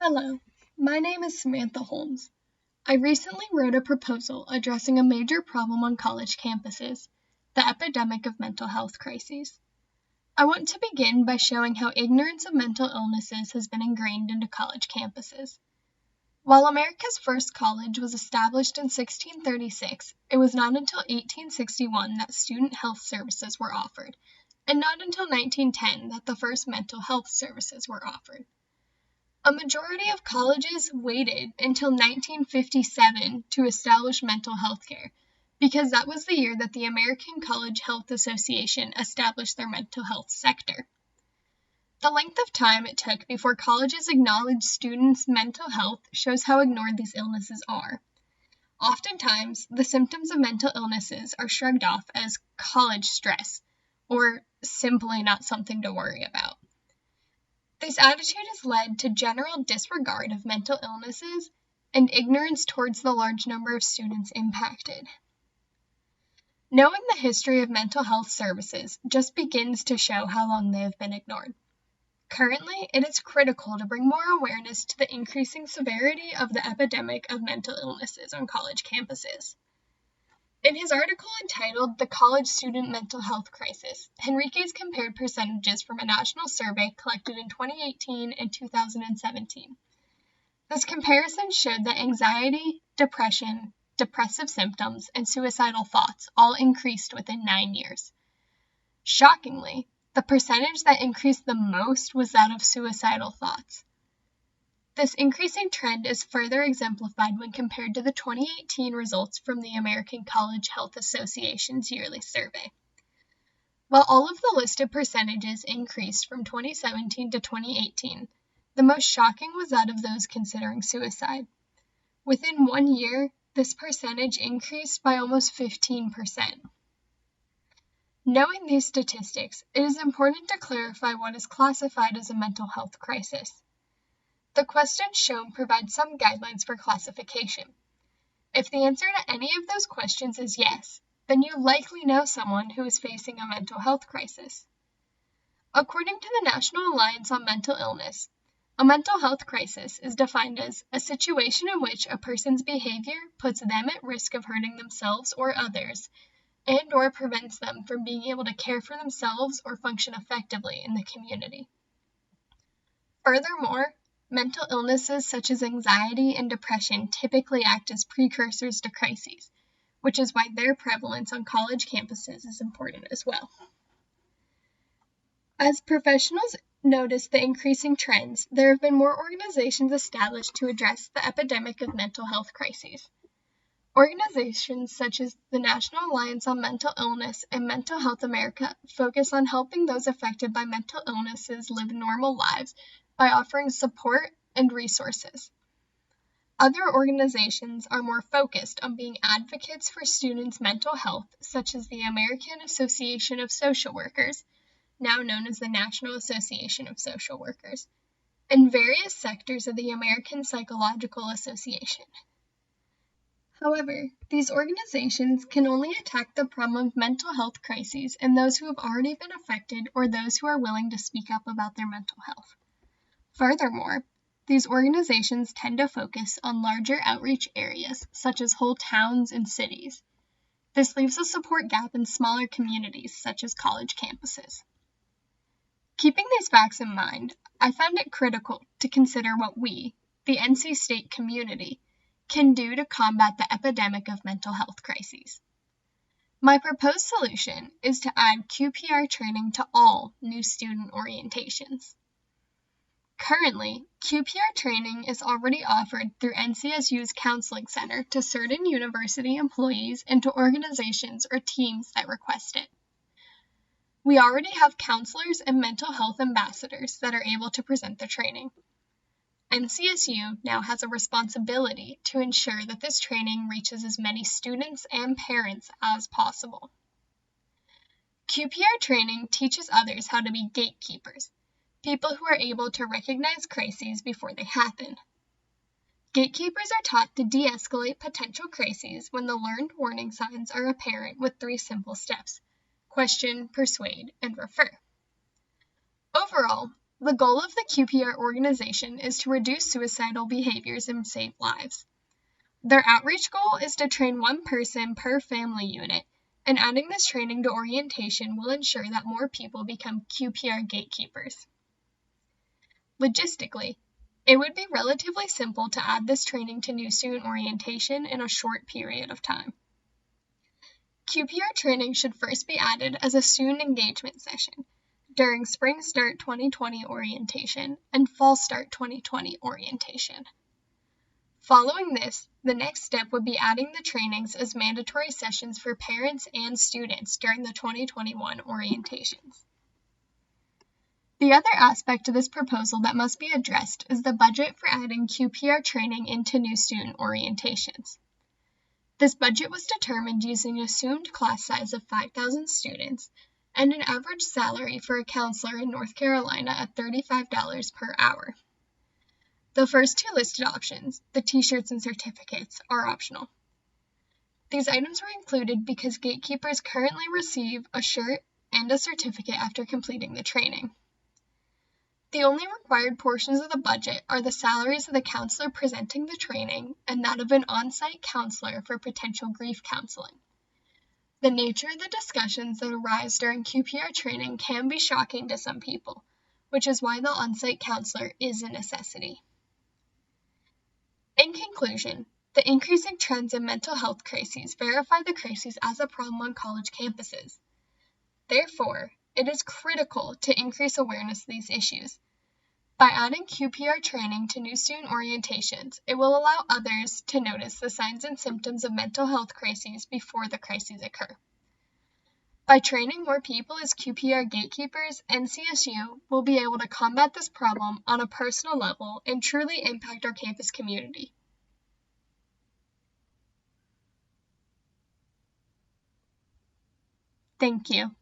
Hello, my name is Samantha Holmes. I recently wrote a proposal addressing a major problem on college campuses, the epidemic of mental health crises. I want to begin by showing how ignorance of mental illnesses has been ingrained into college campuses. While America's first college was established in 1636, it was not until 1861 that student health services were offered, and not until 1910 that the first mental health services were offered. A majority of colleges waited until 1957 to establish mental health care, because that was the year that the American College Health Association established their mental health sector. The length of time it took before colleges acknowledged students' mental health shows how ignored these illnesses are. Oftentimes, the symptoms of mental illnesses are shrugged off as college stress, or simply not something to worry about. This attitude has led to general disregard of mental illnesses and ignorance towards the large number of students impacted. Knowing the history of mental health services just begins to show how long they have been ignored. Currently, it is critical to bring more awareness to the increasing severity of the epidemic of mental illnesses on college campuses. In his article entitled "The College Student Mental Health Crisis," Henriquez compared percentages from a national survey collected in 2018 and 2017. This comparison showed that anxiety, depression, depressive symptoms, and suicidal thoughts all increased within 9 years. Shockingly, the percentage that increased the most was that of suicidal thoughts. This increasing trend is further exemplified when compared to the 2018 results from the American College Health Association's yearly survey. While all of the listed percentages increased from 2017 to 2018, the most shocking was that of those considering suicide. Within 1 year, this percentage increased by almost 15%. Knowing these statistics, it is important to clarify what is classified as a mental health crisis. The questions shown provide some guidelines for classification. If the answer to any of those questions is yes, then you likely know someone who is facing a mental health crisis. According to the National Alliance on Mental Illness, a mental health crisis is defined as a situation in which a person's behavior puts them at risk of hurting themselves or others, and/or prevents them from being able to care for themselves or function effectively in the community. Furthermore, mental illnesses such as anxiety and depression typically act as precursors to crises, which is why their prevalence on college campuses is important as well. As professionals notice the increasing trends, there have been more organizations established to address the epidemic of mental health crises. Organizations such as the National Alliance on Mental Illness and Mental Health America focus on helping those affected by mental illnesses live normal lives by offering support and resources. Other organizations are more focused on being advocates for students' mental health, such as the American Association of Social Workers, now known as the National Association of Social Workers, and various sectors of the American Psychological Association. However, these organizations can only attack the problem of mental health crises in those who have already been affected or those who are willing to speak up about their mental health. Furthermore, these organizations tend to focus on larger outreach areas, such as whole towns and cities. This leaves a support gap in smaller communities, such as college campuses. Keeping these facts in mind, I found it critical to consider what we, the NC State community, can do to combat the epidemic of mental health crises. My proposed solution is to add QPR training to all new student orientations. Currently, QPR training is already offered through NCSU's Counseling Center to certain university employees and to organizations or teams that request it. We already have counselors and mental health ambassadors that are able to present the training. NCSU now has a responsibility to ensure that this training reaches as many students and parents as possible. QPR training teaches others how to be gatekeepers, people who are able to recognize crises before they happen. Gatekeepers are taught to de-escalate potential crises when the learned warning signs are apparent with 3 simple steps: question, persuade, and refer. Overall, The goal of the QPR organization is to reduce suicidal behaviors and save lives. Their outreach goal is to train one person per family unit, and adding this training to orientation will ensure that more people become QPR gatekeepers. Logistically, it would be relatively simple to add this training to new student orientation in a short period of time. QPR training should first be added as a student engagement session during Spring Start 2020 orientation and Fall Start 2020 orientation. Following this, the next step would be adding the trainings as mandatory sessions for parents and students during the 2021 orientations. The other aspect of this proposal that must be addressed is the budget for adding QPR training into new student orientations. This budget was determined using an assumed class size of 5,000 students and an average salary for a counselor in North Carolina at $35 per hour. The first two listed options, the t-shirts and certificates, are optional. These items were included because gatekeepers currently receive a shirt and a certificate after completing the training. The only required portions of the budget are the salaries of the counselor presenting the training and that of an on-site counselor for potential grief counseling. The nature of the discussions that arise during QPR training can be shocking to some people, which is why the on-site counselor is a necessity. In conclusion, the increasing trends in mental health crises verify the crises as a problem on college campuses. Therefore, it is critical to increase awareness of these issues. By adding QPR training to new student orientations, it will allow others to notice the signs and symptoms of mental health crises before the crises occur. By training more people as QPR gatekeepers, NCSU will be able to combat this problem on a personal level and truly impact our campus community. Thank you.